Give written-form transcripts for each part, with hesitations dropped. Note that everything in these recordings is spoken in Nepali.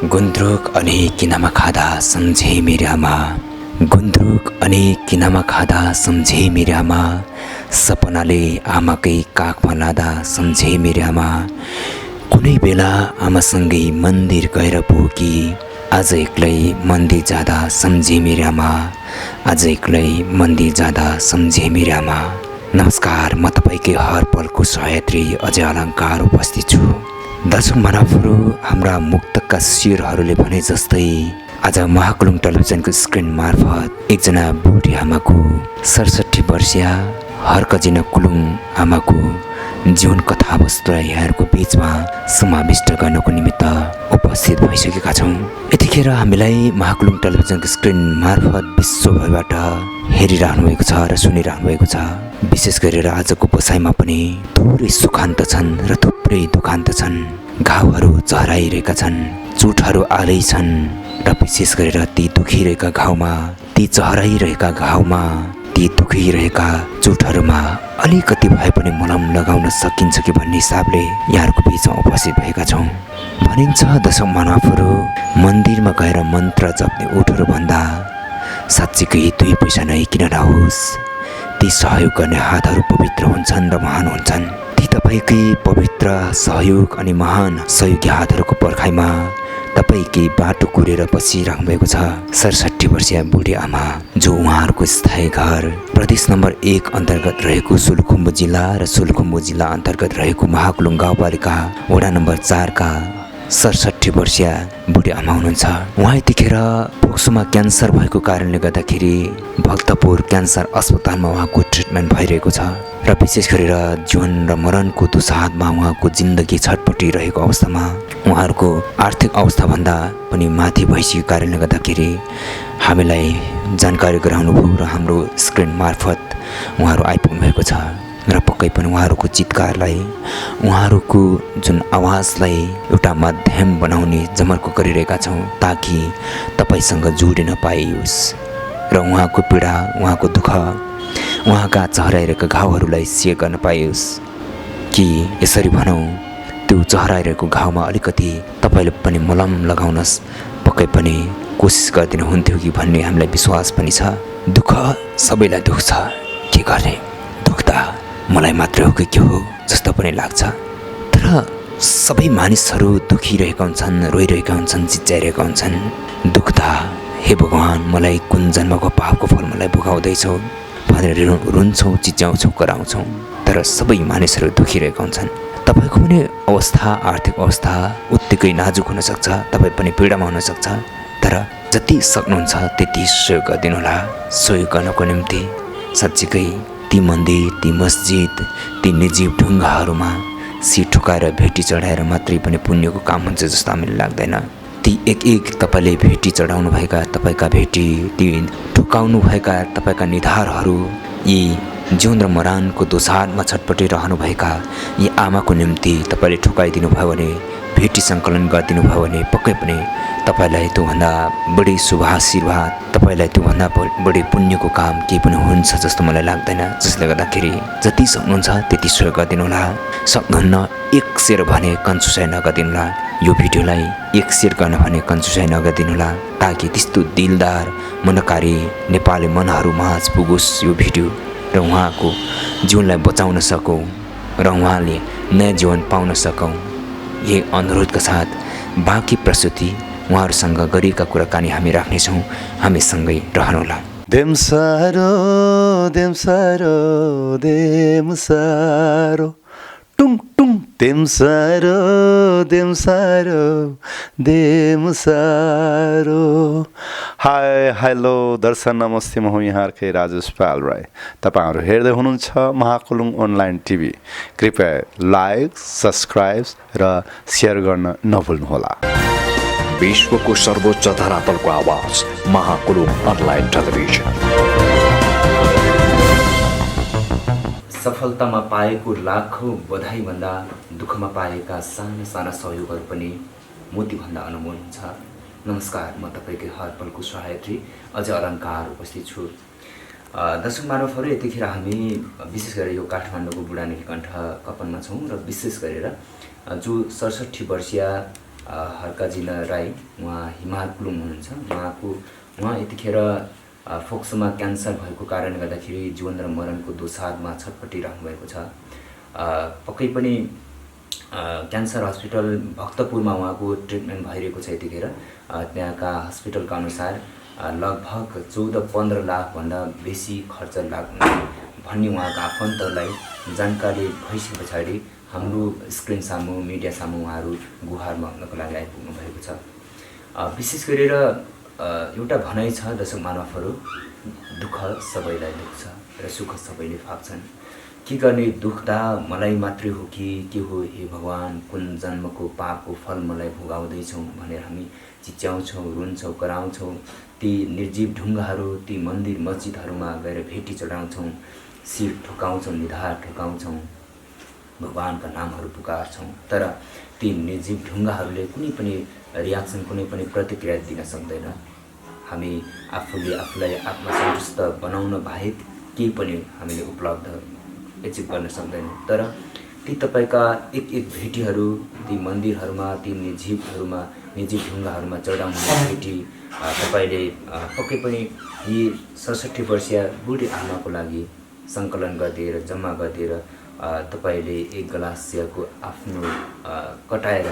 गुन्द्रुक अनि किनामा खाँदा सम्झे मेरी आमा। गुन्द्रुक अनि किनामा खाँदा सम्झे मेरी आमा। सपनाले आमाकै काखमा लाँदा सम्झे मेरी आमा। कुनै बेला आमासँगै मन्दिर गएर पुगी आज एक्लै मन्दिर जाँदा सम्झे मेरी आमा। आज एक्लै मन्दिर जाँदा सम्झे मेरी आमा। नमस्कार, म तपाईँकै हर पलको सहयात्री अजय अलङ्कार उपस्थित छु। दर्शक मानवहरू, हाम्रा मुक्तकका शिरहरूले भने जस्तै आज महाकुलुङ टेलिभिजनको स्क्रिन मार्फत एकजना बुढी आमाको 67 वर्षीया हर्कजिन कुलुङ आमाको जीवन कथा वस्तुलाई यहाँहरूको बीचमा समाविष्ट गर्नको निमित्त उपस्थित भइसकेका छौँ। यतिखेर हामीलाई महाकुलुङ टेलिभिजनको स्क्रिन मार्फत विश्वभरबाट हेरिरहनु भएको छ र सुनिरहनु भएको छ। विशेष गरेर आजको बसाइमा पनि थोरै सुखान्त छन् र थुप्रै दुखान्त छन्। घाउहरू चहराइरहेका छन्, चुटहरू आलै छन् र विशेष गरेर ती दुखिरहेका घाउमा, ती चहराइरहेका घाउमा, ती दुखिरहेका चुटहरूमा अलिकति भए पनि मलम लगाउन सकिन्छ कि भन्ने हिसाबले यहाँहरूको बिचमा उपस्थित भएका छौँ। भनिन्छ दशौं मानवहरू मन्दिरमा गएर मन्त्र जप्ने ओठहरू भन्दा साँच्चीकै 2 पैसा नै किन नहोस्। ती सहयोग गर्ने हातहरू पवित्र हुन्छन् र महान हुन्छन्। ती तपाईँकै पवित्र सहयोग अनि महान सहयोगी हातहरूको पर्खाइमा तपाईँकै बाटो कुरेर बसिरहनु भएको छ 67 वर्षीय बुढी आमा, जो उहाँहरूको स्थायी घर प्रदेश नम्बर 1 अन्तर्गत रहेको सोलुखुम्बु जिल्ला र सोलुखुम्बु जिल्ला अन्तर्गत रहेको महाकुलुङ गाउँपालिका वडा नम्बर 4 का 67 वर्षीय बुढी आमा हुनुहुन्छ। उहाँ यतिखेर फोक्सोमा क्यान्सर भएको कारणले गर्दाखेरि भक्तपुर क्यान्सर अस्पतालमा उहाँको ट्रिटमेन्ट भइरहेको छ र विशेष गरेर जीवन र मरणको दुस्साहतमा उहाँको जिन्दगी छटपटिरहेको अवस्थामा उहाँहरूको आर्थिक अवस्थाभन्दा पनि माथि भइसकेको कारणले गर्दाखेरि हामीलाई जानकारी गराउनुभयो र हाम्रो स्क्रिन मार्फत उहाँहरू आइपुग्नु भएको छ र पक्कै पनि उहाँहरूको चितकारलाई, उहाँहरूको जुन आवाजलाई एउटा माध्यम बनाउने जमर्को गरिरहेका छौँ ताकि तपाईँसँग जोडिन पाइयोस् र उहाँको पीडा, उहाँको दुःख, उहाँका चहराइरहेका घाउहरूलाई सेयर गर्न पाइयोस् कि यसरी भनौँ त्यो चहराइरहेको घाउमा अलिकति तपाईँले पनि मलम लगाउनस् पक्कै पनि कोसिस गरिदिनु हुन्थ्यो कि भन्ने हामीलाई विश्वास पनि छ। दुःख सबैलाई दुख्छ, के गर्ने, दुख्दा मलाई मात्रै हो कि के हो जस्तो पनि लाग्छ। तर सबै मानिसहरू दुखिरहेका हुन्छन्, रोइरहेका हुन्छन्, चिच्याइरहेका हुन्छन्। दुख्दा हे भगवान्, मलाई कुन जन्मको पापको फल मलाई भोगाउँदैछौ भनेर रुन्छौँ, चिच्याउँछौँ, कराउँछौँ। तर सबै मानिसहरू दुखिरहेका हुन्छन्। तपाईँको पनि अवस्था, आर्थिक अवस्था उत्तिकै नाजुक हुनसक्छ, तपाईँ पनि पीडामा हुनसक्छ। तर जति सक्नुहुन्छ त्यति सहयोग गरिदिनु होला। सहयोग गर्नको निम्ति साँच्चीकै ती मन्दिर, ती मस्जिद, ती निजी ढुङ्गाहरूमा सिर ठुकाएर भेटी चढाएर मात्रै पनि पुण्यको काम हुन्छ जस्तो हामीलाई लाग्दैन। ती एक तपाईँले भेटी चढाउनुभएका तपाईँका भेटी, ती ठुकाउनुभएका तपाईँका निधारहरू, यी जीवन र मरणको दोसारमा छटपटिरहनुभएका यी आमाको निम्ति तपाईँले ठुकाइदिनु भयो भने, भेटी सङ्कलन गरिदिनु भयो भने पक्कै पनि तपाईँलाई त्योभन्दा बढी शुभ आशीर्वाद, तपाईँलाई त्योभन्दा बढी पुण्यको काम केही पनि हुन्छ जस्तो मलाई लाग्दैन। जसले गर्दाखेरि जति सक्नुहुन्छ त्यति सहयोग गरिदिनु होला। सक्नुहुन्न 1 सेयर भने कन्जुसाइ नगरिदिनु होला। यो भिडियोलाई 1 सेयर गर्न भने कन्जुसाइ नगरिदिनु होला ताकि त्यस्तो दिलदार मनकारी नेपाली मनहरू माझ पुगोस् यो भिडियो र उहाँको जीवनलाई बचाउन सकौँ र उहाँले नयाँ जीवन पाउन सकौँ। यही अनुरोधका साथ बाँकी प्रस्तुति उहाँहरूसँग गरिएका कुराकानी हामी राख्नेछौँ। हामीसँगै रहनुहोला। देमसारो देमसारो देमसारो टुङ टुङ देमसारो देमसारो देमसारो। हाई हेलो दर्शन नमस्ते, म हुँ यहाँकै राजेश पाल राई। तपाईँहरू हेर्दै हुनुहुन्छ महाकुलुङ अनलाइन टिभी। कृपया लाइक, सब्सक्राइब र सेयर गर्न नभुल्नुहोला। विश्वको सर्वोच्च धरातलको आवाज महाकुलुङ अनलाइन टेलिभिजन। सफलतामा पाएको लाखौँ बधाईभन्दा दुःखमा पाएका साना साना सहयोगहरू पनि मोतीभन्दा अनमोल हुन्छ। नमस्कार, म तपाईँकै हर पलको सहयात्री अजय अलङ्कार उपस्थित छु। दर्शक मानवहरू, यतिखेर हामी विशेष गरेर यो काठमाडौँको बुढानीलकण्ठ कपनमा छौँ र विशेष गरेर जो 67 वर्षीय हर्काजिना राई, उहाँ हिमाल कुलुङ हुनुहुन्छ। उहाँ यतिखेर फोक्सोमा क्यान्सर भएको कारणले गर्दाखेरि जीवन र मरणको दोसाँधमा छटपटिरहनु भएको छ। पक्कै पनि क्यान्सर हस्पिटल भक्तपुरमा उहाँको ट्रिटमेन्ट भइरहेको छ। यतिखेर त्यहाँका हस्पिटलका अनुसार लगभग 14-15 लाखभन्दा बेसी खर्च लाग्ने भन्ने उहाँका आफन्तहरूलाई जानकारी भइसके पछाडि हाम्रो स्क्रिन सामु, मिडिया सामु उहाँहरू गुहार माग्नको लागि आइपुग्नु भएको छ। विशेष गरेर एउटा भनाइ छ दर्शक महानुभावहरू, दुःख सबैलाई दुख्छ र सुख सबैले फाप्छन्। के गर्ने, दुख्दा मलाई मात्रै हो कि के हो हे भगवान्, कुन जन्मको पापको फल मलाई भोगाउँदैछौँ भनेर हामी चिच्याउँछौँ, रुन्छौँ, कराउँछौँ। ती निर्जीव ढुङ्गाहरू, ती मन्दिर मस्जिदहरूमा गएर भेटी चढाउँछौँ, शिर ठोकाउँछौँ, निधार ठोकाउँछौँ, भगवानका नामहरू पुकार्छौँ। तर ती निर्जीव ढुङ्गाहरूले कुनै पनि रियाक्सन, कुनै पनि प्रतिक्रिया दिन सक्दैन। हामी आफूले आफूलाई आत्मसन्तुष्ट बनाउन बाहेक केही पनि हामीले उपलब्ध एचिभ गर्न सक्दैनौँ। तर ती तपाईँका एक भेटीहरू, ती मन्दिरहरूमा, ती निर्जीव ढुङ्गाहरूमा चढाउने भेटी तपाईँले पक्कै पनि यी 67 वर्षीय बुढी आमाको लागि सङ्कलन गरिदिएर, जम्मा गरिदिएर तपाईँले एक गिलास चियाको आफ्नो कटाएर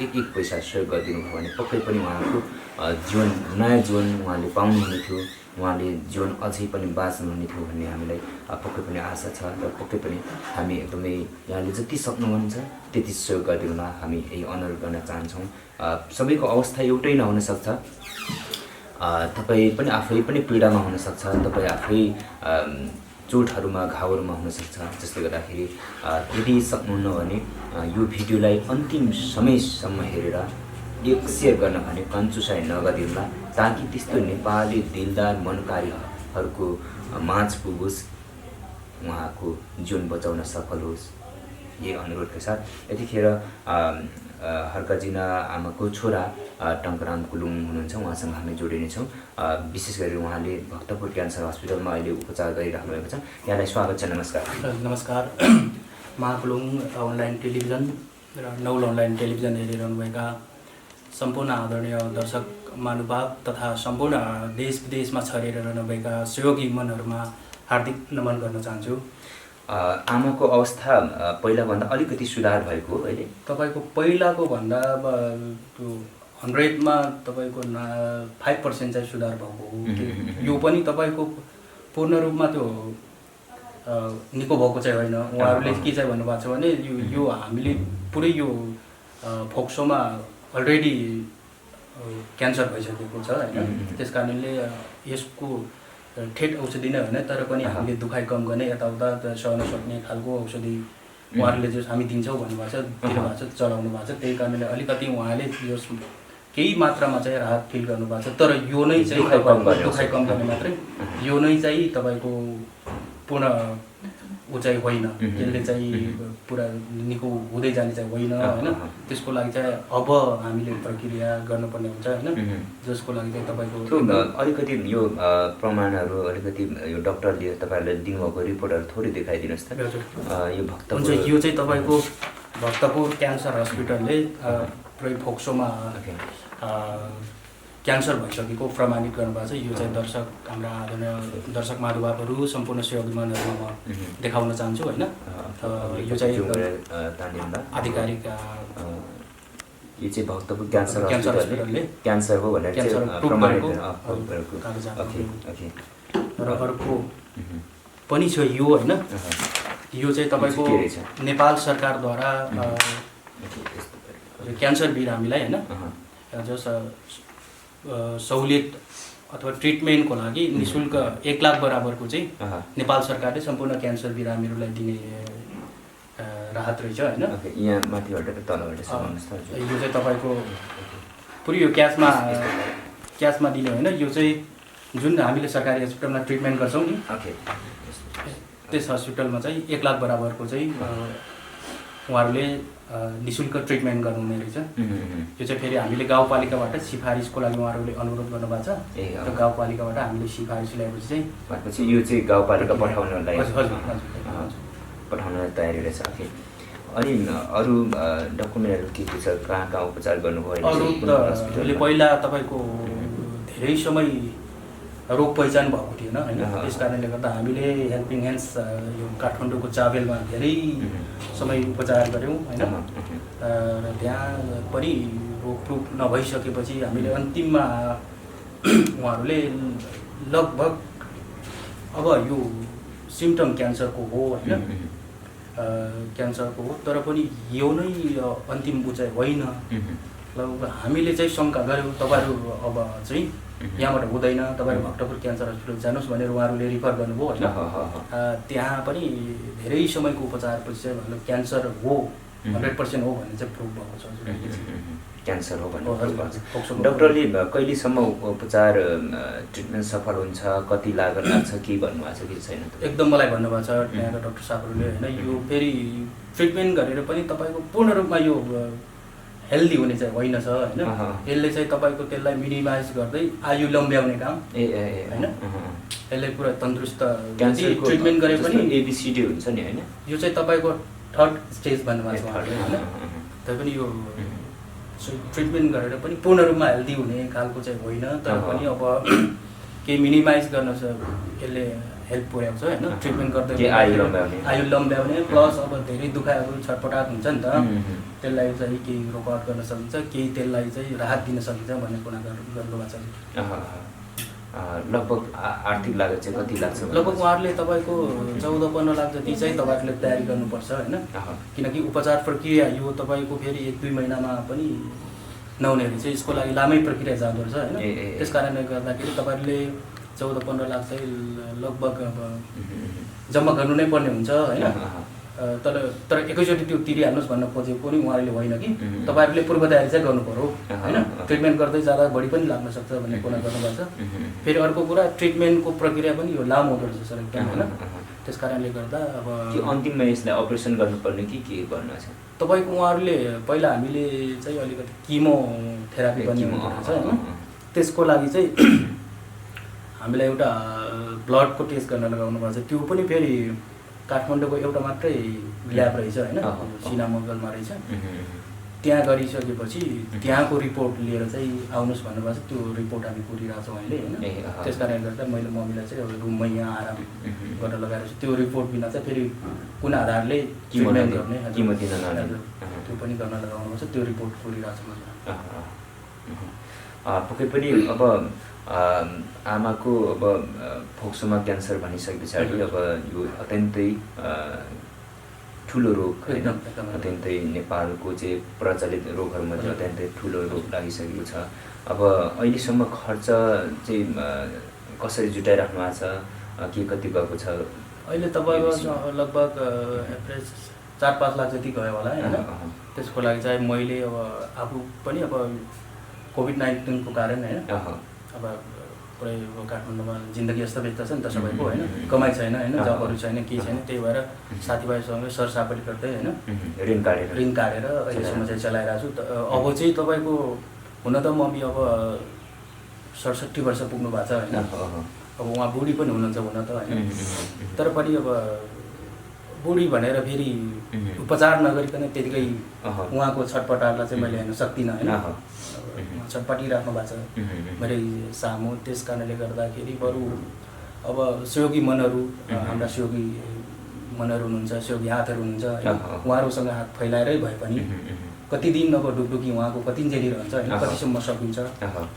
एक पैसा सहयोग गरिदिनु भयो भने पक्कै पनि उहाँको जीवन, नयाँ जीवन उहाँले पाउनुहुने थियो, उहाँले जीवन अझै पनि बाँच्नुहुने थियो भन्ने हामीलाई पक्कै पनि आशा छ। र पक्कै पनि हामी एकदमै यहाँले जति सक्नुहुन्छ त्यति सहयोग गरिदिनुमा हामी यही अनुरोध गर्न चाहन्छौँ। सबैको अवस्था एउटै नहुन सक्छ। तपाईँ पनि आफै पनि पीडामा हुनसक्छ, तपाईँ आफै चोटहरूमा, घाउहरूमा हुनसक्छ। जसले गर्दाखेरि यदि सक्नुहुन्न भने यो भिडियोलाई अन्तिम समयसम्म हेरेर एक सेयर गर्न भने कन्जुसाइ नगरिदिनुहोला, ताकि त्यस्तो नेपाली दिलदार मनकारीहरूको माझ पुगोस्, उहाँको जीवन बचाउन सफल होस्। यही अनुरोधका साथ यतिखेर हर्काजिना आमाको छोरा टङ्कराम कुलुङ हुनुहुन्छ, उहाँसँग हामी जोडिनेछौँ। विशेष गरी उहाँले भक्तपुर क्यान्सर हस्पिटलमा अहिले उपचार गरिराख्नु भएको छ। यहाँलाई स्वागत छ। नमस्कार। नमस्कार। महाकुलुङ अनलाइन टेलिभिजन र नौल अनलाइन टेलिभिजन हेरिरहनुभएका सम्पूर्ण आदरणीय दर्शक महानुभाव तथा सम्पूर्ण देश विदेशमा छरेर रहनुभएका सहयोगी मनहरूमा हार्दिक नमन गर्न चाहन्छु। आमाको अवस्था पहिलाभन्दा अलिकति सुधार भएको हो अहिले? तपाईँको पहिलाको भन्दा त्यो 100मा तपाईँको 5% चाहिँ सुधार भएको हो। यो पनि तपाईँको पूर्ण रूपमा त्यो निको भएको चाहिँ होइन। उहाँहरूले के चाहिँ भन्नुभएको छ भने यो हामीले पुरै यो फोक्सोमा अलरेडी क्यान्सर भइसकेको छ होइन। त्यस कारणले यसको ठेट औषधि नै होइन, तर पनि हामीले दुखाइ कम गर्ने, यताउता सहन सक्ने खालको औषधि उहाँहरूले जो हामी दिन्छौँ भन्नुभएको छ, दिनुभएको छ, चलाउनु भएको छ। त्यही कारणले अलिकति उहाँले यो केही मात्रामा चाहिँ राहत फिल गर्नुभएको छ। तर यो नै चाहिँ दुखाइ कम गर्ने मात्रै, यो नै चाहिँ तपाईँको पूर्ण ऊ चाहिँ होइन, यसले चाहिँ पुरा निको हुँदै जाने चाहिँ होइन होइन। त्यसको लागि चाहिँ अब हामीले प्रक्रिया गर्नुपर्ने हुन्छ होइन, जसको लागि चाहिँ तपाईँको अलिकति यो प्रमाणहरू, अलिकति यो डक्टरले तपाईँहरूले दिनुभएको रिपोर्टहरू थोरै देखाइदिनुहोस् त। यो भक्तपुर हुन्छ, यो चाहिँ तपाईँको भक्तपुर क्यान्सर हस्पिटलले पुरै फोक्सोमा क्यान्सर भइसकेको प्रमाणित गर्नुभएको छ। यो चाहिँ दर्शक, हाम्रा आदरणीय दर्शक महानुभावहरू, सम्पूर्ण सहयोगी मनहरूमा म देखाउन चाहन्छु होइन। यो चाहिँ आधिकारिक यो चाहिँ भक्तपुर क्यान्सर हस्पिटलले क्यान्सर हो भनेर प्रमाणित र अर्को पनि छ यो होइन। यो चाहिँ तपाईँको नेपाल सरकारद्वारा क्यान्सर बिरामीलाई होइन जस सहुलियत अथवा ट्रिटमेन्टको लागि निःशुल्क 1 लाख बराबरको चाहिँ नेपाल सरकारले सम्पूर्ण क्यान्सर बिरामीहरूलाई दिने राहत रहेछ होइन। यहाँ माथिबाट तलबाट यो चाहिँ तपाईँको पुरै यो क्यासमा दिने होइन। यो चाहिँ जुन हामीले सरकारी हस्पिटलमा ट्रिटमेन्ट गर्छौँ नि, त्यस हस्पिटलमा चाहिँ 1 लाख बराबरको चाहिँ उहाँहरूले निःशुल्क ट्रिटमेन्ट गर्नुहुने रहेछ। यो चाहिँ फेरि हामीले गाउँपालिकाबाट सिफारिसको लागि उहाँहरूले अनुरोध गर्नुभएको छ। र गाउँपालिकाबाट हामीले सिफारिस ल्याएपछि चाहिँ यो चाहिँ गाउँपालिका पठाउनलाई तयारी रहेछ। अनि अरू डकुमेन्टहरू के छ, कहाँ कहाँ उपचार गर्नुभयो? अरू त अहिले पहिला तपाईँको धेरै समय रोग पहिचान भएको थिएन होइन, त्यस कारणले गर्दा हामीले हेल्पिङ ह्यान्ड्स यो काठमाडौँको चाबेलमा धेरै समय उपचार गऱ्यौँ होइन। र त्यहाँ पनि रोगप्रुग नभइसकेपछि हामीले अन्तिममा उहाँहरूले लगभग अब यो सिम्टम क्यान्सरको हो होइन, क्यान्सरको हो, तर पनि यो नै अन्तिम उचाइ होइन। लगभग हामीले चाहिँ शङ्का गऱ्यौँ तपाईँहरू अब चाहिँ यहाँबाट हुँदैन, तपाईँहरू भक्तपुर क्यान्सर हस्पिटल जानुहोस् भनेर उहाँहरूले रिफर गर्नुभयो होइन। त्यहाँ पनि धेरै समयको उपचारपछि चाहिँ मतलब क्यान्सर हो 100% हो भन्ने चाहिँ प्रुभ भएको छ। क्यान्सर हो भन्ने डक्टरले कहिलेसम्म उपचार ट्रिटमेन्ट सफल हुन्छ, कति लागत लाग्छ, के भन्नुभएको छ कि छैन? एकदम मलाई भन्नुभएको छ त्यहाँका डक्टर साहबहरूले होइन, यो फेरि ट्रिटमेन्ट गरेर पनि तपाईँको पूर्ण रूपमा यो हेल्दी हुने चाहिँ होइन छ होइन। यसले चाहिँ तपाईँको त्यसलाई मिनिमाइज गर्दै आयु लम्ब्याउने काम होइन, यसले पुरा तन्दुरुस्त ट्रिटमेन्ट गरे पनि एबिसिडी हुन्छ नि होइन। यो चाहिँ तपाईँको 3rd स्टेज भन्नुभएको छ होइन। तर पनि यो ट्रिटमेन्ट गरेर पनि पूर्ण रूपमा हेल्दी हुने खालको चाहिँ होइन, तर पनि अब केही मिनिमाइज गर्न यसले हेल्प पुर्याउँछ होइन। ट्रिटमेन्ट गर्दै आयु लम्ब्याउने प्लस अब धेरै दुखाइहरू छटपटाट हुन्छ नि त, त्यसलाई चाहिँ केही रोकआउट गर्न सकिन्छ, केही त्यसलाई चाहिँ राहत दिन सकिन्छ भन्ने कुरा गर्नुभएको छ। लगभग आर्थिक लागत चाहिँ कति लाग्छ? लगभग उहाँहरूले तपाईँको 14-15 लाख जति चाहिँ तपाईँहरूले तयारी गर्नुपर्छ होइन, किनकि उपचार प्रक्रिया यो तपाईँको फेरि 1-2 महिनामा पनि नहुने रहेछ, यसको लागि लामै प्रक्रिया जाँदो रहेछ होइन। त्यस कारणले गर्दाखेरि तपाईँहरूले 14-15 लाख चाहिँ लगभग अब जम्मा गर्नु नै पर्ने हुन्छ होइन। तर एकैचोटि त्यो तिरिहाल्नुहोस् भन्न खोजेको पनि उहाँहरूले होइन कि तपाईँहरूले पूर्व तयारी चाहिँ गर्नु पर्यो होइन। ट्रिटमेन्ट गर्दै जाँदा बढी पनि लाग्न सक्छ भन्ने कुरा गर्नुभएको छ। फेरि अर्को कुरा ट्रिटमेन्टको प्रक्रिया पनि यो लामो हुँदो रहेछ सर एकदम होइन। त्यस कारणले गर्दा अब अन्तिममा यसलाई अपरेसन गर्नुपर्ने कि के गर्नु छ तपाईँको? उहाँहरूले पहिला हामीले चाहिँ अलिकति किमोथेरापी गर्ने हुँदो रहेछ होइन। त्यसको लागि चाहिँ हामीलाई एउटा ब्लडको टेस्ट गर्न लगाउनु भएको छ, त्यो पनि फेरि काठमाडौँको एउटा मात्रै ल्याब रहेछ होइन, सिना मङ्गलमा रहेछ। त्यहाँ गरिसकेपछि त्यहाँको रिपोर्ट लिएर चाहिँ आउनुहोस् भन्नुभएको छ, त्यो रिपोर्ट हामी कुरिरहेको छौँ अहिले होइन। त्यस कारणले गर्दा मैले मम्मीलाई चाहिँ रुममै यहाँ आराम गर्न लगाएर त्यो रिपोर्ट बिना चाहिँ फेरि कुन आधारले ट्रिटमेन्ट गर्ने त्यो पनि गर्न लगाउनु पर्छ, त्यो रिपोर्ट कुरिरहेको छ। पक्कै पनि अब आमाको अब फोक्सोमा क्यान्सर भनिसके पछाडि अब यो अत्यन्तै ठुलो रोग होइन, अत्यन्तै नेपालको चाहिँ प्रचलित रोगहरूमध्ये अत्यन्तै ठुलो रोग लागिसकेको छ। अब अहिलेसम्म खर्च चाहिँ कसरी जुटाइराख्नु भएको छ, के कति गएको छ? अहिले तपाईँको लगभग एभरेज 4-5 लाख जति गयो होला होइन। त्यसको लागि चाहिँ मैले अब आफू पनि अब कोभिड-19 को कारण होइन, अब पुरै काठमाडौँमा जिन्दगी अस्तव्यस्त छ नि त सबैको होइन, कमाइ छैन होइन, जबहरू छैन, केही छैन। त्यही भएर साथीभाइसँग सरसापटी गर्दै होइन ऋण काटेर अहिलेसम्म चाहिँ चलाइरहेको छु। अब चाहिँ तपाईँको हुन त मम्मी अब 67 वर्ष पुग्नु भएको छ होइन। अब उहाँ बुढी पनि हुनुहुन्छ हुन त होइन, तर पनि अब बुढी भनेर फेरि उपचार नगरिकन त्यतिकै उहाँको छटपटाहरूलाई चाहिँ मैले हेर्न सक्दिनँ होइन। छटपटिराख्नु भएको छ मेरै सामु। त्यस कारणले गर्दाखेरि बरु अब सहयोगी मनहरू, हाम्रा सहयोगी मनहरू हुनुहुन्छ, सहयोगी हातहरू हुनुहुन्छ होइन, उहाँहरूसँग हात फैलाएरै भए पनि कति दिन अब डुकडुकी उहाँको कति झेलिरहन्छ होइन, कतिसम्म सकिन्छ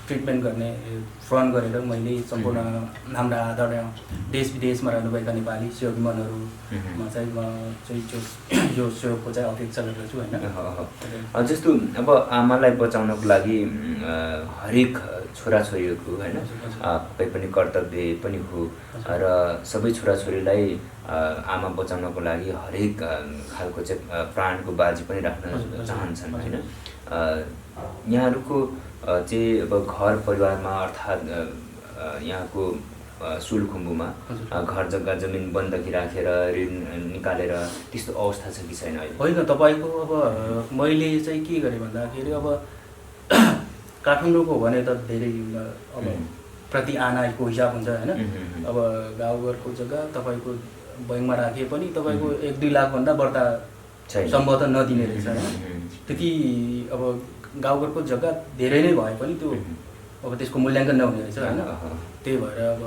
ट्रिटमेन्ट गर्ने फ्रन्ट गरेर मैले सम्पूर्ण हाम्रा आदरणीय देश विदेशमा रहनुभएका नेपाली सहयोगी मनहरूमा चाहिँ म चाहिँ यो सहयोगको चाहिँ अपेक्षा गर्दछु होइन। जस्तो अब आमालाई बचाउनको लागि हरेक छोराछोरीहरूको होइन पक्कै पनि कर्तव्य पनि हो र सबै छोराछोरीलाई आमा बचाउनको लागि हरेक खालको चाहिँ प्राणको बाजी पनि राख्न चाहन्छन् होइन। यहाँहरूको चाहिँ अब घर परिवारमा अर्थात् यहाँको सुलखुम्बुमा घर जग्गा जमिन बन्दकी राखेर ऋण निकालेर त्यस्तो अवस्था छ कि छैन? होइन, तपाईँको अब मैले चाहिँ के गरेँ भन्दाखेरि अब काठमाडौँको भने त धेरै अब प्रति आनाको हिसाब हुन्छ होइन। अब गाउँघरको जग्गा तपाईँको बैङ्कमा राखे पनि तपाईँको 1-2 लाखभन्दा बढ्ता छैन। सम्भवतः नदिने रहेछ होइन। त्यति अब गाउँघरको जग्गा धेरै नै भए पनि त्यो अब त्यसको मूल्याङ्कन नहुने रहेछ होइन। त्यही भएर अब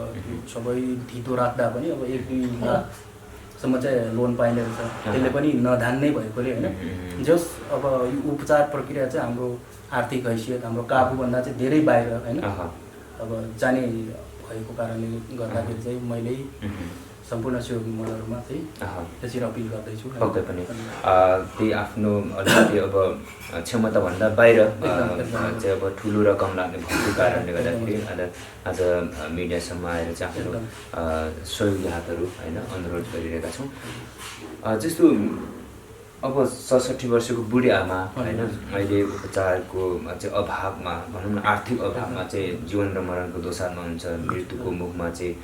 सबै धितो राख्दा पनि अब 1-2 लाखसम्म चाहिँ लोन पाइने रहेछ। त्यसले पनि नधान्नै भएकोले होइन। जस अब यो उपचार प्रक्रिया चाहिँ हाम्रो आर्थिक हैसियत हाम्रो काबुभन्दा चाहिँ धेरै बाहिर होइन। अब जाने भएको कारणले गर्दाखेरि चाहिँ मैले सम्पूर्ण सहयोगी मण्डलहरूमा चाहिँ त्यसरी अपिल गर्दैछु। पक्कै पनि त्यही आफ्नो अलिकति अब क्षमताभन्दा बाहिर चाहिँ अब ठुलो रकम लाग्ने भएको कारणले गर्दाखेरि आज मिडियासम्म आएर चाहिँ आफ्नो सहयोगी हातहरू होइन अनुरोध गरिरहेका छौँ। जस्तो अब 67 वर्षको बुढी आमा होइन अहिले उपचारको चाहिँ अभावमा भनौँ न आर्थिक अभावमा चाहिँ जीवन र मरणको दोसारमा हुन्छ, मृत्युको मुखमा चाहिँ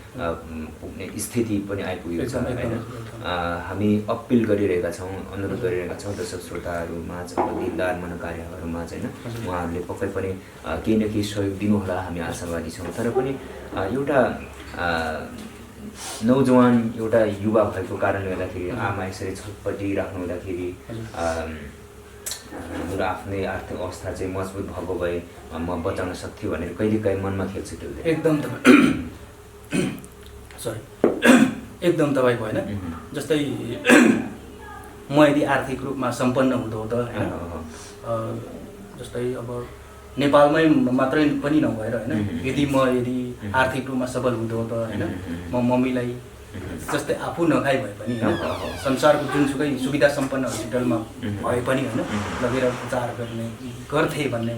पुग्ने स्थिति पनि आइपुगेको छ होइन। हामी अपिल गरिरहेका छौँ, अनुरोध गरिरहेका छौँ दर्शक श्रोताहरूमा चाहिँ दिलदार मनोकार्यहरूमा चाहिँ होइन उहाँहरूले पक्कै पनि केही न केही सहयोग दिनुहोला, हामी आशावादी छौँ। तर पनि एउटा नौजवान एउटा युवा भएको कारणले गर्दाखेरि आमा यसरी छटपटी राख्नु हुँदाखेरि मेरो आफ्नै आर्थिक अवस्था चाहिँ मजबुत भएको भए म बचाउन सक्थेँ भनेर कहिलेकाहीँ मनमा खेल्छ खेल्दै। एकदम तपाईँको होइन। जस्तै म यदि आर्थिक रूपमा सम्पन्न हुँदो त होइन, जस्तै अब नेपालमै मात्रै पनि नभएर होइन यदि आर्थिक रूपमा सबल हुँदो त होइन म मम्मीलाई जस्तै आफू नखाइ भए पनि होइन संसारको जुनसुकै सुविधा सम्पन्न हस्पिटलमा भए पनि होइन लगेर उपचार गर्थे भन्ने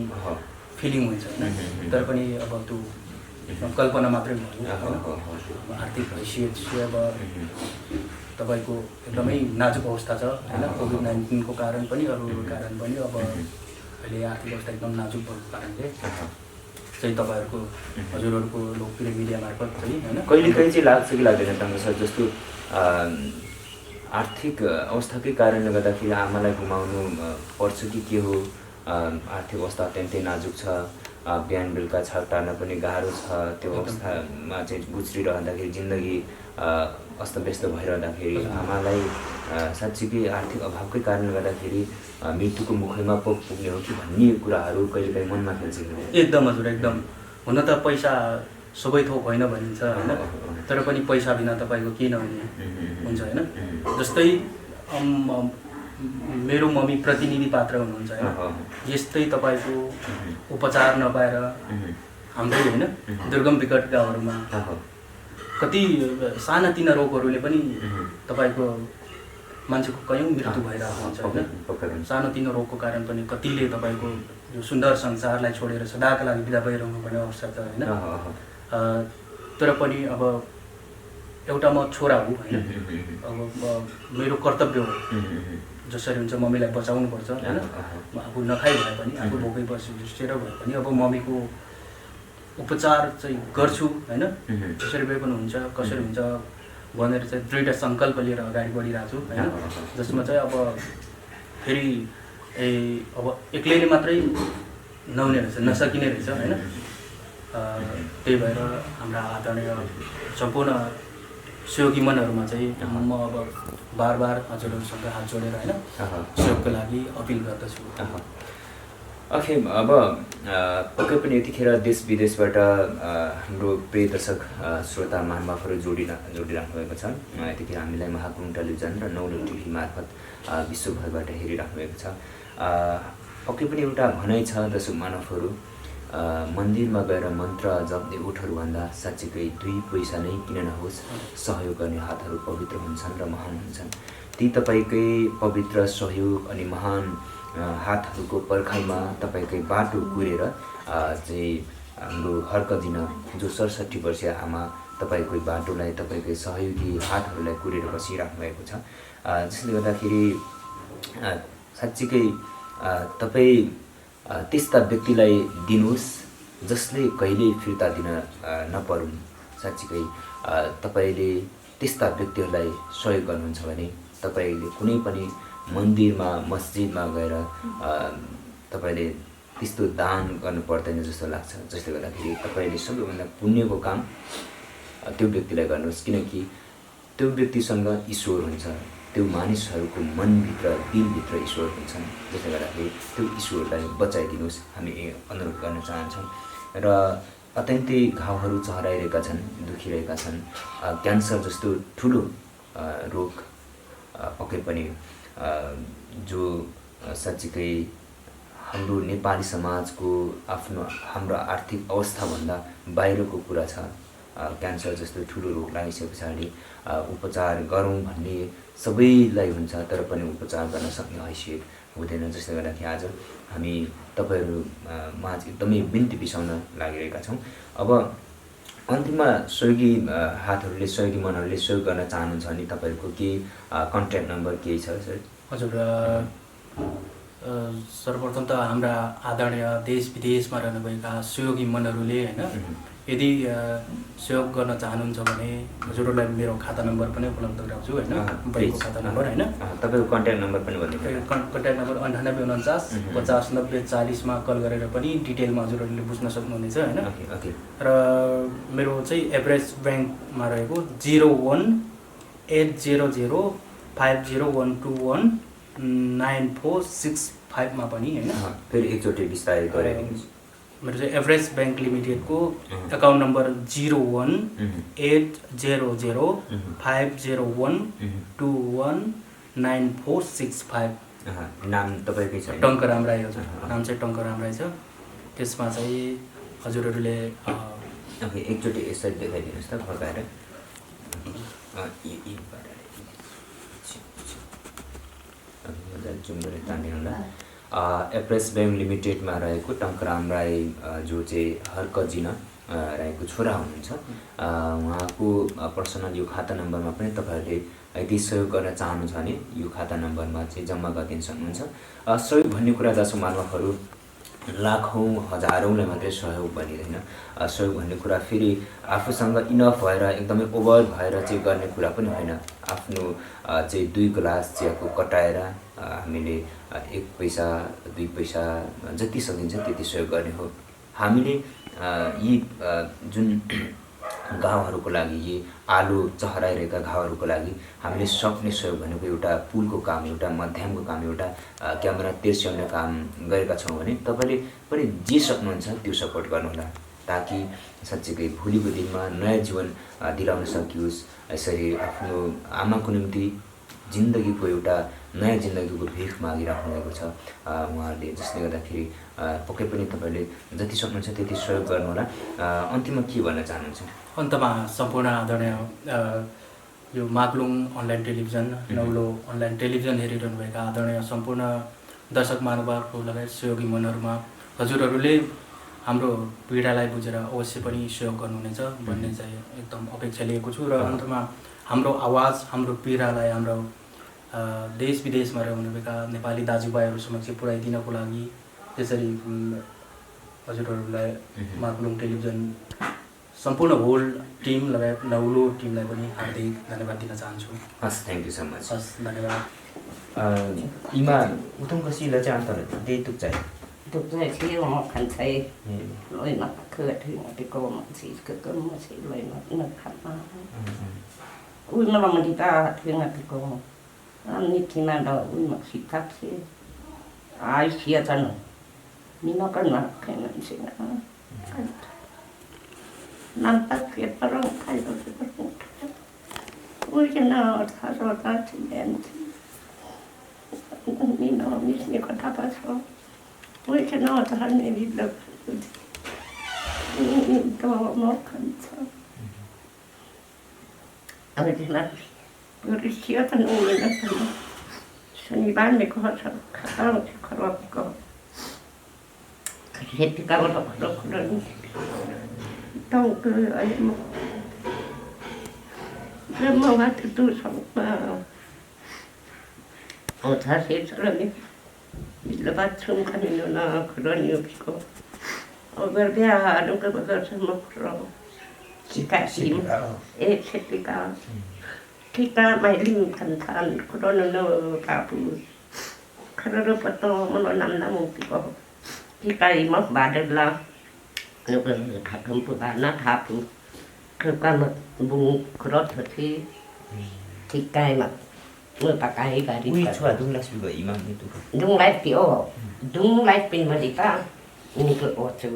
फिलिङ हुन्छ होइन। तर पनि अब त्यो कल्पना मात्रै भयो होइन। आर्थिक हैसियत चाहिँ अब तपाईँको एकदमै नाजुक अवस्था छ होइन। कोभिड-19 को कारण पनि अरू कारण पनि अब अहिले आर्थिक अवस्था एकदम नाजुक भएको कारणले चाहिँ तपाईँहरूको हजुरहरूको लोकप्रिय मिडिया मार्फत चाहिँ होइन कहिलेकाहीँ चाहिँ लाग्छ कि लाग्दैन टाङ्गो सर, जस्तो आर्थिक अवस्थाकै कारणले गर्दाखेरि आमालाई गुमाउनु पर्छ कि के हो, आर्थिक अवस्था अत्यन्तै नाजुक छ, बिहान बेलुका छाक टार्न पनि गाह्रो छ, त्यो अवस्थामा चाहिँ गुज्रिरहँदाखेरि जिन्दगी अस्तव्यस्त भइरहँदाखेरि आमालाई साँच्चीकै आर्थिक अभावकै कारणले गर्दाखेरि मृत्युको मुखैमा पुग्ने हो कि भन्ने कुराहरू कहिलेकाहीँ मनमा खेल्छ। एकदम हजुर एकदम। हुन त पैसा सबै थोक होइन भनिन्छ होइन, तर पनि पैसा बिना तपाईँको केही नहुने हुन्छ होइन। जस्तै मेरो मम्मी प्रतिनिधि पात्र हुनुहुन्छ होइन। यस्तै तपाईँको उपचार नपाएर हाम्रै होइन दुर्गम विकट गाउँहरूमा कति सानातिना रोगहरूले पनि तपाईँको मान्छेको कयौँ मृत्यु भइरहेको हुन्छ होइन। सानोतिनो रोगको कारण पनि कतिले तपाईँको यो सुन्दर संसारलाई छोडेर सदाका लागि बिदा भइरहनु पर्ने अवस्था छ होइन। तर पनि अब एउटा म छोरा हो होइन, अब मेरो कर्तव्य हो जसरी हुन्छ मम्मीलाई बचाउनु पर्छ होइन। म आफू नखाइ भए पनि आफू भोकै बसेर भए पनि अब मम्मीको उपचार चाहिँ गर्छु होइन। जसरी भए पनि हुन्छ कसरी हुन्छ भनेर चाहिँ दृढ सङ्कल्प लिएर अगाडि बढिरहेको छु होइन। जसमा चाहिँ अब फेरि अब एक्लैले मात्रै नहुने रहेछ, नसकिने रहेछ होइन। त्यही भएर हाम्रा आदरणीय सम्पूर्ण सहयोगी मनहरूमा चाहिँ म अब बार बार हजुरहरूसँग हात जोडेर होइन सहयोगको लागि अपिल गर्दछु। ओके, अब पक्कै पनि यतिखेर देश विदेशबाट हाम्रो प्रिय दर्शक श्रोता महानुभावहरू जोडिराख्नु भएको छ। यतिखेर हामीलाई महाकुलुङ टेलिभिजन र नौलो टिभी मार्फत विश्वभरबाट हेरिराख्नु भएको छ। पक्कै पनि एउटा भनाइ छ दर्शक मानवहरू, मन्दिरमा गएर मन्त्र जप्ने ओठहरूभन्दा साँच्चीकै 2 पैसा नै किन नहोस् सहयोग गर्ने हातहरू पवित्र हुन्छन् र महान हुन्छन्। ती तपाईँकै पवित्र सहयोग अनि महान हातहरूको पर्खाइमा तपाईँकै बाटो कुरेर चाहिँ हाम्रो हर्कदिन जो 67 वर्षीय आमा तपाईँकै बाटोलाई तपाईँकै सहयोगी हातहरूलाई कुरेर बसिराख्नु भएको छ। जसले गर्दाखेरि साँच्चीकै तपाईँ त्यस्ता व्यक्तिलाई दिनुहोस् जसले कहिल्यै फिर्ता दिन नपरुन्। साँच्चीकै तपाईँले त्यस्ता व्यक्तिहरूलाई सहयोग गर्नुहुन्छ भने तपाईँले कुनै पनि मन्दिरमा मस्जिदमा गएर तपाईँले त्यस्तो दान गर्नु पर्दैन जस्तो लाग्छ। जसले गर्दाखेरि तपाईँले सबैभन्दा पुण्यको काम त्यो व्यक्तिलाई गर्नुहोस्, किनकि त्यो व्यक्तिसँग ईश्वर हुन्छ, त्यो मानिसहरूको मनभित्र दिलभित्र ईश्वर हुन्छन्। त्यसले गर्दाखेरि त्यो ईश्वरलाई बचाइदिनुहोस् हामी अनुरोध गर्न चाहन्छौँ। र अत्यन्तै घाउहरू चहराइरहेका छन्, दुखिरहेका छन्। क्यान्सर जस्तो ठुलो रोग पक्कै पनि जो साँच्चीकै हाम्रो नेपाली समाजको हाम्रो आर्थिक अवस्थाभन्दा बाहिरको कुरा छ। क्यान्सर जस्तो ठुलो रोग लागिसके पछाडि उपचार गरौँ भन्ने सबैलाई हुन्छ, तर पनि उपचार गर्न सक्ने हैसियत हुँदैन। जसले गर्दाखेरि आज हामी तपाईँहरू माझ एकदमै बिन्ती बिसाउन लागिरहेका छौँ। अब अन्तिममा सहयोगी हातहरूले, सहयोगी मनहरूले सहयोग गर्न चाहनुहुन्छ भने तपाईँहरूको केही कन्ट्याक्ट नम्बर केही छ सर? हजुर, सर्वप्रथम त हाम्रा आदरणीय देश विदेशमा रहनुभएका सहयोगी मनहरूले होइन, यदि सहयोग गर्न चाहनुहुन्छ भने हजुरहरूलाई मेरो खाता नम्बर पनि उपलब्ध गराउँछु होइन, बैङ्कको खाता नम्बर होइन। तपाईँको कन्ट्याक्ट नम्बर पनि भन्नु। कन्ट्याक्ट नम्बर 9849 50 90 40मा कल गरेर पनि डिटेलमा हजुरहरूले बुझ्न सक्नुहुनेछ होइन। र मेरो चाहिँ एभरेज ब्याङ्कमा रहेको 01800501219465 पनि होइन। फेरि एकचोटि विस्तारित गराइदिनुहोस्। मेरो चाहिँ एभरेज ब्याङ्क लिमिटेडको एकाउन्ट नम्बर 01800501219465। नाम तपाईँकै छ? टङ्कराम राई हजुर, नाम चाहिँ टङ्कराम राई छ। त्यसमा चाहिँ हजुरहरूले एकचोटि यसरी देखाइदिनुहोस् त फर्काएर। जुम गरेर तानिदिनुला। एभरेज ब्याङ्क लिमिटेडमा रहेको टङ्कराम राई जो चाहिँ हर्कजिन राईको छोरा हुनुहुन्छ, उहाँको पर्सनल यो खाता नम्बरमा पनि तपाईँहरूले यदि सहयोग गर्न चाहनुहुन्छ भने यो खाता नम्बरमा चाहिँ जम्मा गरिदिन सक्नुहुन्छ। सहयोग भन्ने कुरा जसो मानवहरू लाखौँ हजारौँलाई मात्रै सहयोग बनिँदैन। सहयोग भन्ने कुरा फेरि आफूसँग इनफ भएर एकदमै ओभर भएर चाहिँ गर्ने कुरा पनि होइन। आफ्नो चाहिँ 2 ग्लास चियाको कटाएर हामीले 1 पैसा 2 पैसा जति सकिन्छ त्यति सहयोग गर्ने हो। हामीले यी जुन घाउहरूको लागि, यी आलु चहराइरहेका घाउहरूको लागि हामीले सक्ने सहयोग भनेको एउटा पुलको काम, एउटा मध्यमको काम, एउटा क्यामेरा तेर्स्याउने काम गरेका छौँ भने तपाईँले पनि जे सक्नुहुन्छ त्यो सपोर्ट गर्नुहोला, ताकि साँच्चीकै भोलिको दिनमा नयाँ जीवन दिलाउन सकियोस्। यसरी आफ्नो आमाको निम्ति जिन्दगीको एउटा नयाँ जिन्दगीको भिख मागिराख्नु भएको छ उहाँहरूले। जसले गर्दाखेरि पक्कै पनि तपाईँले जति सक्नुहुन्छ त्यति सहयोग गर्नुहोला। अन्तिममा के भन्न चाहनुहुन्छ? अन्तमा सम्पूर्ण आदरणीय यो माग्लुङ अनलाइन टेलिभिजन, नौलो अनलाइन टेलिभिजन हेरिरहनुभएका आदरणीय सम्पूर्ण दर्शक महानुभावको लगायत सहयोगी मनहरूमा हजुरहरूले हाम्रो पीडालाई बुझेर अवश्य पनि सहयोग गर्नुहुनेछ भन्ने चाहिँ एकदम अपेक्षा लिएको छु। र अन्तमा हाम्रो आवाज, हाम्रो पीडालाई हाम्रो देश विदेशमा रहनुभएका नेपाली दाजुभाइहरू समक्ष पुर्याइदिनको लागि त्यसरी हजुरहरूलाई माग्लुङ टेलिभिजन सम्पूर्ण होल टिम लगायत नौलो टिमलाई पनि हार्दिक धन्यवाद दिन चाहन्छु। हस्, थ्याङ्क यू सो मच। हस्, धन्यवाद। इमा उतुङ कसिला चाहिँ अन्तर त्यही तुक चाहिँ Tục rồi thì họ khăn thấy lối mặt cửa thì họ đi cô mà chỉ cứ mà chỉ lối nó khăn mà ui mà làm đi ta thì ngặt cô anh đi khi nào đó ui mà chỉ thắt thì ai chia cho nó nhưng nó cần mặt cái này sẽ năm tắc kia ta rong thay rồi ui cái nào thà rồi ta thì đen thì nó biết có thà pas rồi ui cái nào ta hay đi được đó nó cần sao anh đi làm rồi chia cho nó người nó sân bán này có sao khá thì khó có hết cái cao đó rồi tông cứ ấy mà rồi mà hát tu xong mà ở thà hết rồi là bắt chung cái này nó 그런 이유고 어버비야 누가 버서 먹으러 지가심 에 새끼가 키가 말림 탄탄 그러는 너 가부 그러러 버터 뭐 남나 먹고 키가 이모 받을라 누가 가끔 보다나 가부 그러니까 뭐 그렇듯이 키가 막 Mưa pakai bari. Ui chua đúng là sự vậy mà như tụi Dung lai pio. Dung lai pin mà đi ta. Ni ke o tu.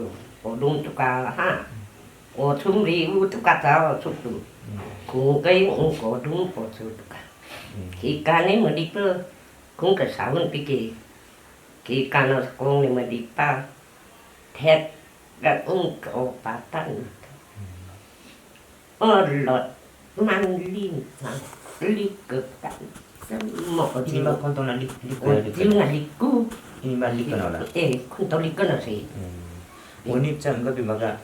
O dung tu ka ha. O thum ri u tu ka ta o tu tu. Ku cái u ko dung ko tu tu ka. Ki ka ni mà đi pe. Cũng cái sao hơn pi ki ka nó con ni mà đi pa. Thét ga u ko pa tan. Lọt mang linh mà li cực cảnh một Ini mah kontong na lik tiêu là li cu Ini mah lik kan olah. không tao li cái nào gì Unip cam gabi maga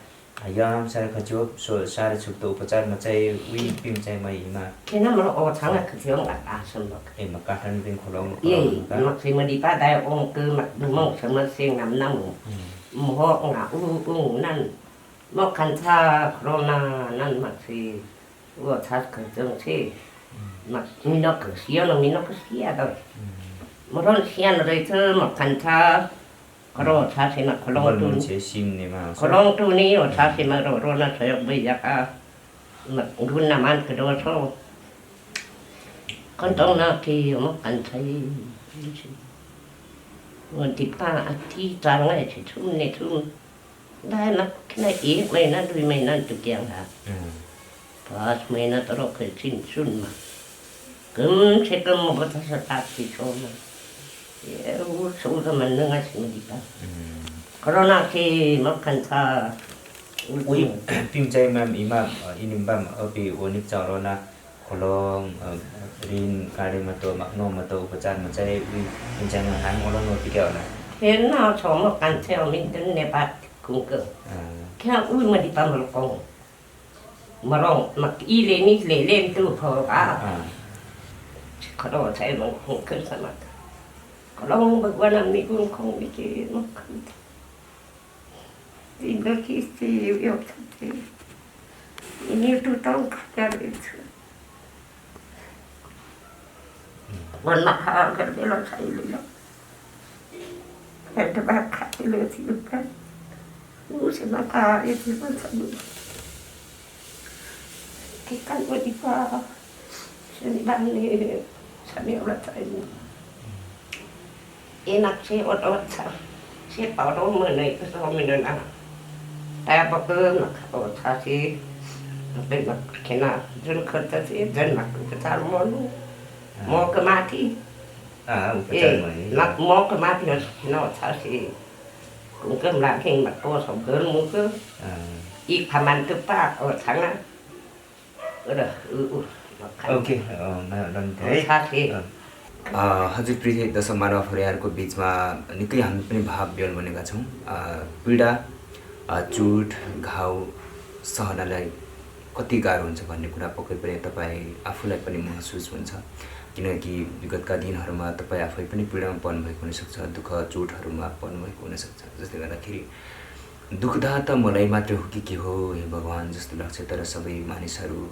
ayam sare khajo so sare chukto upachar ma chai ui pim chai mai ma cái nó mà nó thằng là cái thiếu là sân bậc e ma ka han bin kholong mặc gì mà đi ba đại ông cứ mặc mong sớm mà xem nằm nằm mò ngã năn mò khăn tha corona năn mặc gì vừa thắt cái chân thế mặc mình nó cứ xía rồi mà nó xía rồi thôi mặc khăn tha corona tha thì mặc corona Kolong tu che sim ni ma corona tu ni ở tha thì mặc corona sẽ bây giờ cả mặc gun làm ăn cái đó thôi con tông nó thì mặc khăn thấy người thì pa thì trang này thì thun này thun đây nó cái này ý mày nó đuôi mày nó tụt giang hả pas mày nó tao cái xin xuân mà cấm sẽ cấm một cái thằng sát thì cho mà u số là mình nó ngay xin đi ta corona thì mất khăn tha ui pim chai mam ima inim bam api onip charo na kholong rin kare ma to makno ma to upachar ma chai ui pim chai ma hang olong no pikeo na thế nào cho một căn theo mình đến này bạn cũng cơ cái ui mà đi ta mà con mà rong mặc y lên từ phở cả có đồ thấy nó không cân sao mà có đâu mà qua làm mình cũng không biết gì nó không thì nó khi thì yêu thật thì nhiều tụi tao cả biếtวันมาหากันได้เราใช้เลยเนาะแต่ถ้าบ้านขาดเลยที่ลูกกันรู้สึกมาตาเองที่มันสนุกที่กันวันที่ฟ้าฉันบ้านนี้ฉันเรียกว่าใจเอ็นักเชี่ยวอดสักเชี่ยวเป่าโดนมือไหนก็ซ้อมไม่เดินอ่ะแต่พอเกินนะโอ้ท่าที่เป็นแบบแค่นั้นจนขึ้นแต่ที่จนหนักก็ทำมันmò cái má thì upachar mai lắc mò cái má thì nó sao thì cũng cứ làm hình mặt to sống cơn muốn cứ ít tham ăn cứ pa ở thắng á đó okay na dan thế sao thì हजुर प्रिय दर्शक मानवहरूको बिचमा निकै हामी पनि भाव व्यक्त बनेका छौँ पीडा चोट घाउ सहनलाई कति गाह्रो हुन्छ भन्ने कुरा पक्कै पनि तपाईँ आफूलाई पनि महसुस हुन्छ किनकि विगतका दिनहरूमा तपाईँ आफै पनि पीडामा पर्नुभएको हुनसक्छ दुःख चोटहरूमा पर्नुभएको हुनसक्छ जसले गर्दाखेरि दुःखदा त मलाई मात्र हो कि के हो हे भगवान् जस्तो लाग्छ तर सबै मानिसहरू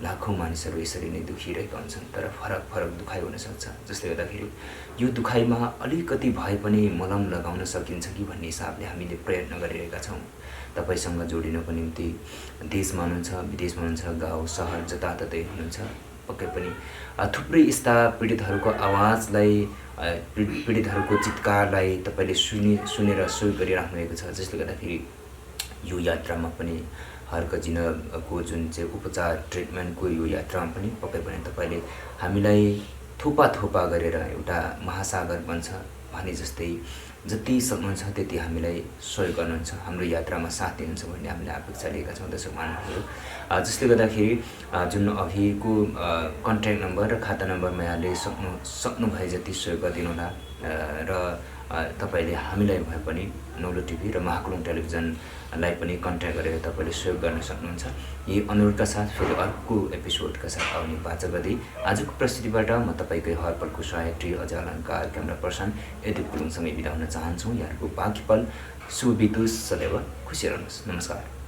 लाखौँ मानिसहरू यसरी नै दुखिरहेका हुन्छन् तर फरक फरक दुखाइ हुनसक्छ जसले गर्दाखेरि यो दुखाइमा अलिकति भए पनि मलम लगाउन सकिन्छ कि भन्ने हिसाबले हामीले प्रयत्न गरिरहेका छौँ तपाईसँग जोडिनको निम्ति देशमा हुनुहुन्छ विदेशमा हुनुहुन्छ गाउँ सहर जताततै हुनुहुन्छ पक्कै पनि थुप्रै यस्ता पीडितहरूको आवाजलाई पीडितहरूको चित्कारलाई तपाईँले सुनेर सहयोग गरिराख्नु भएको छ जसले गर्दाखेरि यो यात्रामा पनि हर्क जिनको जुन चाहिँ उपचार ट्रिटमेन्टको यो यात्रामा पनि पक्कै पनि तपाईँले हामीलाई थोपा गरेर एउटा महासागर बन्छ भने जस्तै जति सक्नुहुन्छ त्यति हामीलाई सहयोग गर्नुहुन्छ हाम्रो यात्रामा साथ दिनुहुन्छ भन्ने हामीले अपेक्षा लिएका छौँ दर्शक महानुभावहरू जसले गर्दाखेरि जुन अघिको कन्ट्याक्ट नम्बर र खाता नम्बरमा यहाँले सक्नु भए जति सहयोग गरिदिनु होला र तपाईले हामीलाई भए पनि नौलो टिभी र महाकुलुङ टेलिभिजनलाई पनि कन्ट्याक्ट गरेर तपाईले सहयोग गर्न सक्नुहुन्छ यही अनुरोधका साथ फेरि अर्को एपिसोडका साथ आउने बाचा गर्दै आजको प्रस्तुतिबाट म तपाईकै हर पलको सहायत्री अझ अलङ्कार क्यामेरा पर्सन यदि कुलुङसँगै बिदा हुन चाहन्छौँ यहाँहरूको बाँकी पल शुभ बितोस् सदैव खुसी रहनुहोस् नमस्कार।